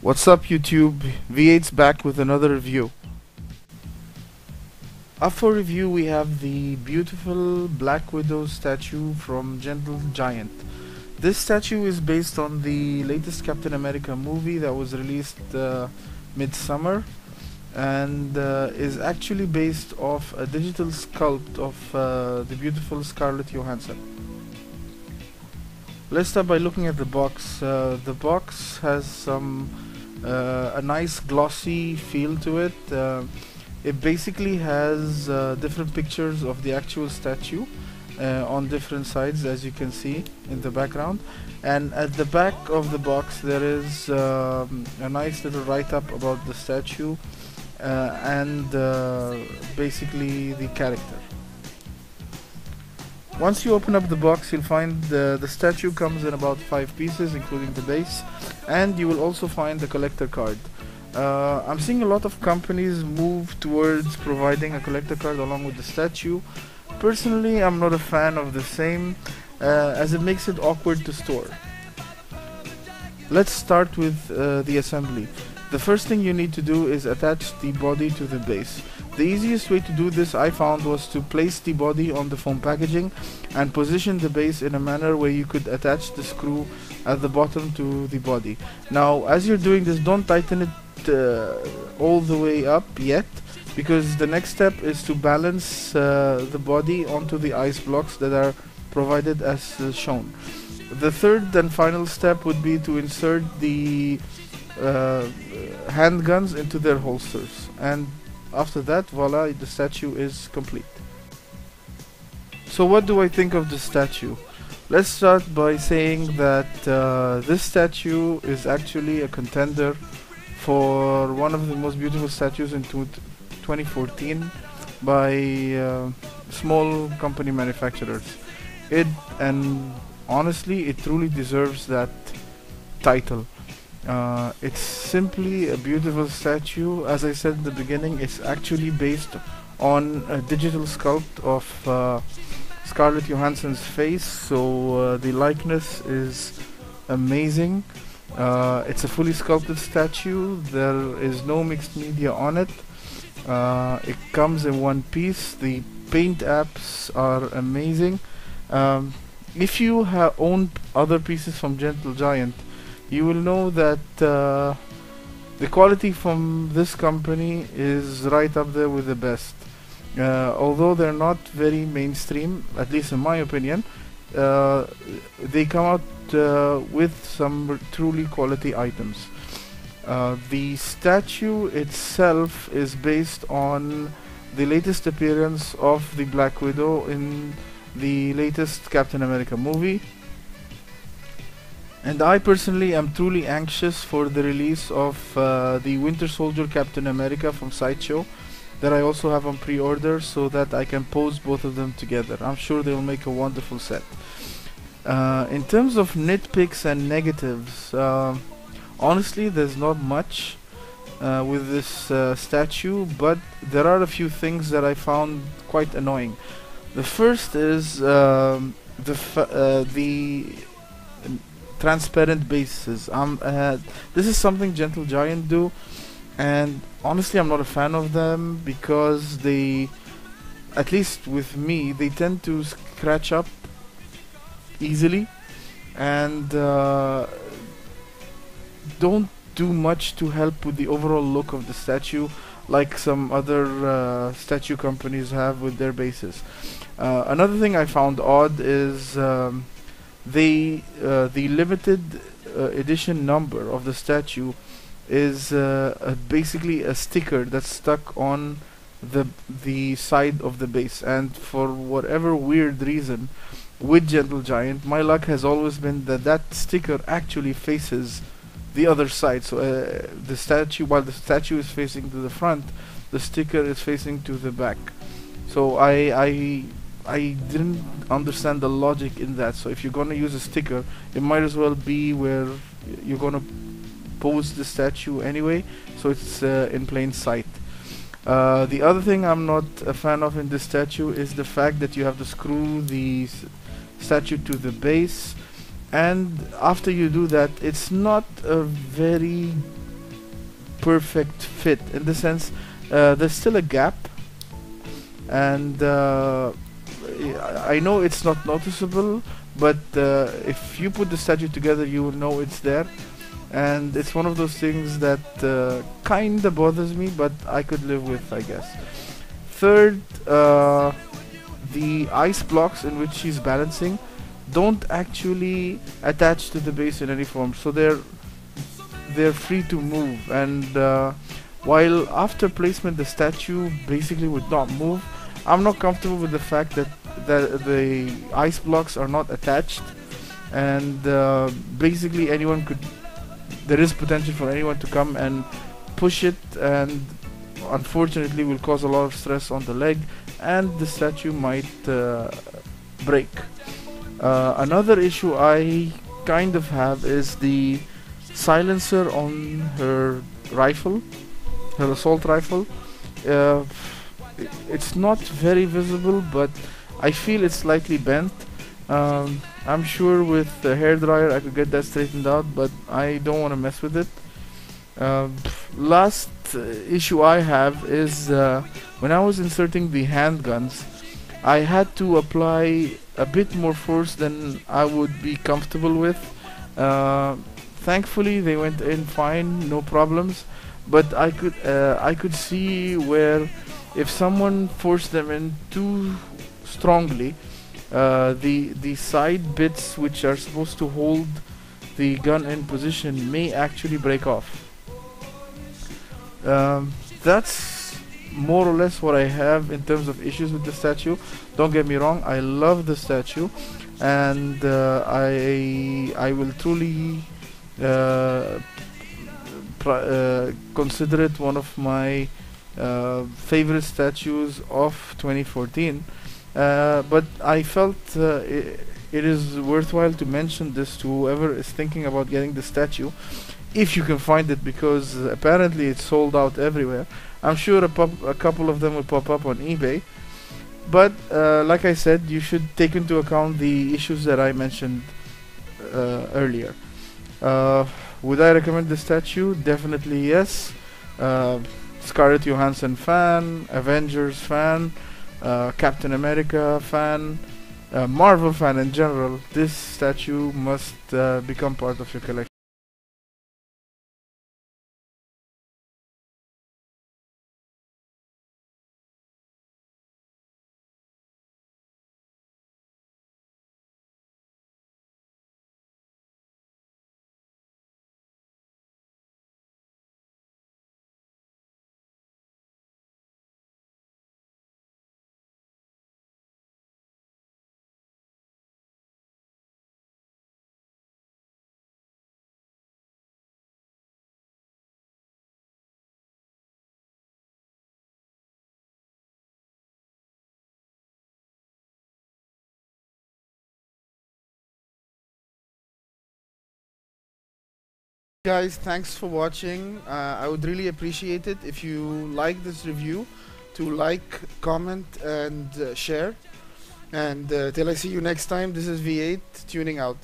What's up YouTube? V8's back with another review. Up for review we have the beautiful Black Widow statue from Gentle Giant. This statue is based on the latest Captain America movie that was released mid-summer, and is actually based off a digital sculpt of the beautiful Scarlett Johansson. Let's start by looking at the box. The box has a nice glossy feel to it. It basically has different pictures of the actual statue on different sides, as you can see in the background, and at the back of the box there is a nice little write-up about the statue and basically the character. Once you open up the box, you'll find the statue comes in about 5 pieces, including the base, and you will also find the collector card. I'm seeing a lot of companies move towards providing a collector card along with the statue. Personally, I'm not a fan of the same, as it makes it awkward to store. Let's start with the assembly. The first thing you need to do is attach the body to the base. The easiest way to do this, I found, was to place the body on the foam packaging and position the base in a manner where you could attach the screw at the bottom to the body. Now, as you're doing this, don't tighten it all the way up yet, because the next step is to balance the body onto the ice blocks that are provided as shown. The third and final step would be to insert the handguns into their holsters, and after that, voila, the statue is complete. So what do I think of the statue? Let's start by saying that this statue is actually a contender for one of the most beautiful statues in 2014 by small company manufacturers. And honestly, it truly deserves that title. It's simply a beautiful statue. As I said in the beginning, it's actually based on a digital sculpt of Scarlett Johansson's face, so the likeness is amazing. It's a fully sculpted statue. There is no mixed media on it. It comes in one piece. The paint apps are amazing. If you have owned other pieces from Gentle Giant, you will know that the quality from this company is right up there with the best. Although they're not very mainstream, at least in my opinion, they come out with some truly quality items. The statue itself is based on the latest appearance of the Black Widow in the latest Captain America movie. And I personally am truly anxious for the release of the Winter Soldier Captain America from Sideshow, that I also have on pre-order, so that I can pose both of them together. I'm sure they will make a wonderful set. In terms of nitpicks and negatives, honestly there's not much with this statue, but there are a few things that I found quite annoying. The first is the transparent bases. This is something Gentle Giant do, and honestly I'm not a fan of them, because they, at least with me, they tend to scratch up easily and don't do much to help with the overall look of the statue like some other statue companies have with their bases. Another thing I found odd is the limited edition number of the statue is basically a sticker that's stuck on the side of the base, and for whatever weird reason with Gentle Giant, my luck has always been that that sticker actually faces the other side. So the statue, while the statue is facing to the front, the sticker is facing to the back. So I didn't understand the logic in that. So if you're gonna use a sticker, it might as well be where you're gonna pose the statue anyway, so it's in plain sight. The other thing I'm not a fan of in this statue is the fact that you have to screw the statue to the base, and after you do that, it's not a very perfect fit, in the sense there's still a gap, and I know it's not noticeable, but if you put the statue together you will know it's there, and it's one of those things that kinda bothers me, but I could live with, I guess. Third, the ice blocks in which she's balancing don't actually attach to the base in any form, so they're free to move, and while after placement the statue basically would not move, I'm not comfortable with the fact that the ice blocks are not attached, and basically there is potential for anyone to come and push it, and unfortunately will cause a lot of stress on the leg, and the statue might break. Another issue I kind of have is the silencer on her rifle, her assault rifle. It's not very visible, but I feel it's slightly bent. I'm sure with the hairdryer I could get that straightened out, but I don't want to mess with it. Last issue I have is when I was inserting the handguns, I had to apply a bit more force than I would be comfortable with. Thankfully they went in fine, no problems, but I could see where if someone forced them in too strongly, the side bits which are supposed to hold the gun in position may actually break off. That's more or less what I have in terms of issues with the statue. Don't get me wrong, I love the statue, and I will truly consider it one of my favorite statues of 2014. But I felt it is worthwhile to mention this to whoever is thinking about getting the statue, if you can find it, because apparently it's sold out everywhere. I'm sure a couple of them will pop up on eBay, but like I said, you should take into account the issues that I mentioned earlier. Would I recommend the statue? Definitely yes. Scarlett Johansson fan, Avengers fan, Captain America fan, Marvel fan in general, this statue must become part of your collection. Guys, thanks for watching. I would really appreciate it if you like this review, to like, comment, and share. And till I see you next time, this is V8 tuning out.